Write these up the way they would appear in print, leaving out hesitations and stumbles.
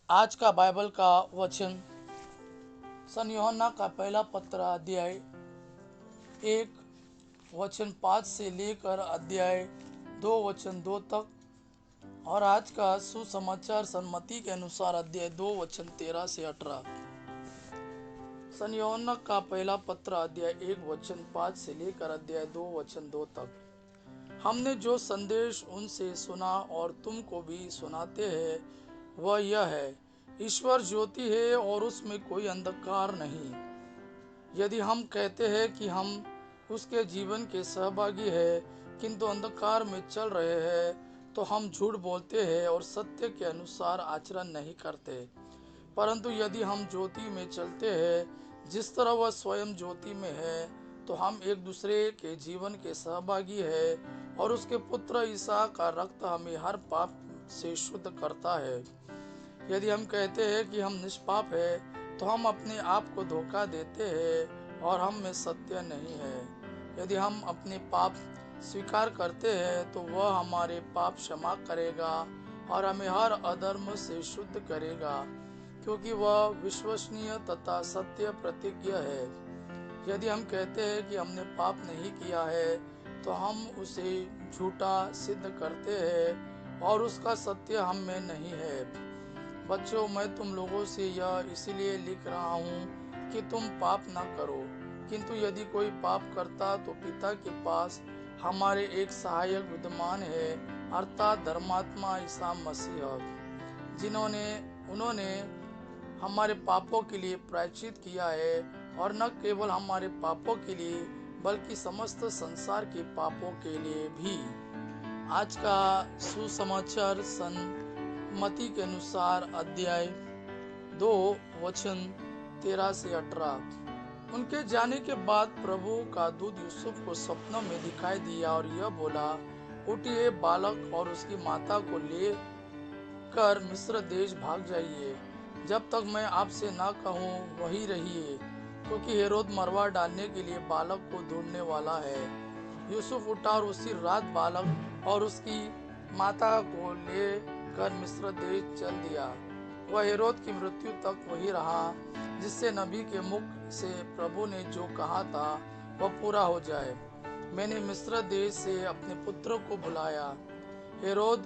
आज का बाइबल का वचन सन यूहन्ना का पहला पत्र अध्याय 1 वचन 5 से लेकर अध्याय 2 वचन 2 तक। और आज का सुसमाचार सन्मति के अनुसार अध्याय 2 वचन 13 से 18। सन यूहन्ना का पहला पत्र अध्याय 1 वचन 5 से लेकर अध्याय 2 वचन 2 तक। हमने जो संदेश उनसे सुना और तुमको भी सुनाते हैं वह यह है, ईश्वर ज्योति है और उसमें कोई अंधकार नहीं। यदि हम कहते हैं कि हम उसके जीवन के सहभागी हैं किंतु अंधकार में चल रहे हैं तो हम झूठ बोलते हैं और सत्य के अनुसार आचरण नहीं करते। परंतु यदि हम ज्योति में चलते हैं जिस तरह वह स्वयं ज्योति में है तो हम एक दूसरे के जीवन के सहभागी हैं और उसके पुत्र ईसा का रक्त हमें हर पाप से शुद्ध करता है। यदि हम कहते हैं कि हम निष्पाप हैं तो हम अपने आप को धोखा देते हैं और हम में सत्य नहीं है। यदि हम अपने पाप स्वीकार करते हैं तो वह हमारे पाप क्षमा करेगा और हमें हर अधर्म से शुद्ध करेगा, क्योंकि वह विश्वसनीय तथा सत्य प्रतिज्ञ है। यदि हम कहते हैं कि हमने पाप नहीं किया है तो हम उसे झूठा सिद्ध करते हैं और उसका सत्य हम में नहीं है। बच्चों, मैं तुम लोगों से यह इसलिए लिख रहा हूँ कि तुम पाप न करो। किंतु यदि कोई पाप करता तो पिता के पास हमारे एक सहायक विद्यमान है, अर्थात धर्मात्मा ईसा मसीह, उन्होंने हमारे पापों के लिए प्रायश्चित किया है, और न केवल हमारे पापों के लिए बल्कि समस्त संसार के पापों के लिए भी। आज का सुसमाचार सन्मति के अनुसार अध्याय 2 वचन 13 से 18। उनके जाने के बाद प्रभु का दूत यूसुफ को स्वप्न में दिखाई दिया और यह बोला, उठिए, बालक और उसकी माता को ले कर मिस्र देश भाग जाइए, जब तक मैं आपसे ना कहूँ वहीं रहिए, क्योंकि हेरोद मरवा डालने के लिए बालक को ढूंढने वाला है। यूसुफ उठा और उसी रात बालक और उसकी माता को ले कर मिस्र देश चल दिया। वह हेरोद की मृत्यु तक वही रहा, जिससे नबी के मुख से प्रभु ने जो कहा था वह पूरा हो जाए, मैंने मिस्र देश से अपने पुत्र को बुलाया। हेरोद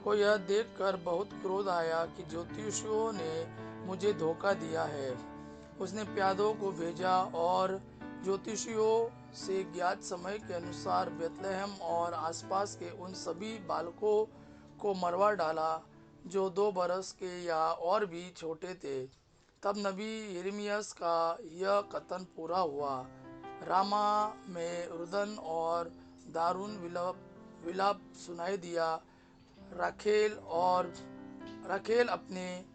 को यह देखकर बहुत क्रोध आया कि ज्योतिषियों ने मुझे धोखा दिया है। उसने प्यादों को भेजा और ज्योतिषियों से ज्ञात समय के अनुसार बेतलहम और आसपास के उन सभी बालकों को मरवा डाला जो 2 बरस के या और भी छोटे थे। तब नबी यिर्मयाह का यह कथन पूरा हुआ, रामा में रुदन और दारुण विलाप सुनाई दिया। राखेल अपने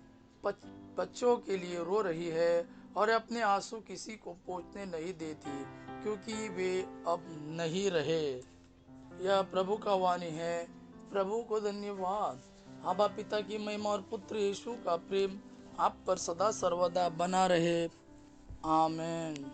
बच्चों के लिए रो रही है और अपने आंसू किसी को पोंछने नहीं देती, क्योंकि वे अब नहीं रहे। यह प्रभु का वाणी है। प्रभु को धन्यवाद। आबा पिता की महिमा और पुत्र यीशु का प्रेम आप पर सदा सर्वदा बना रहे। आमीन।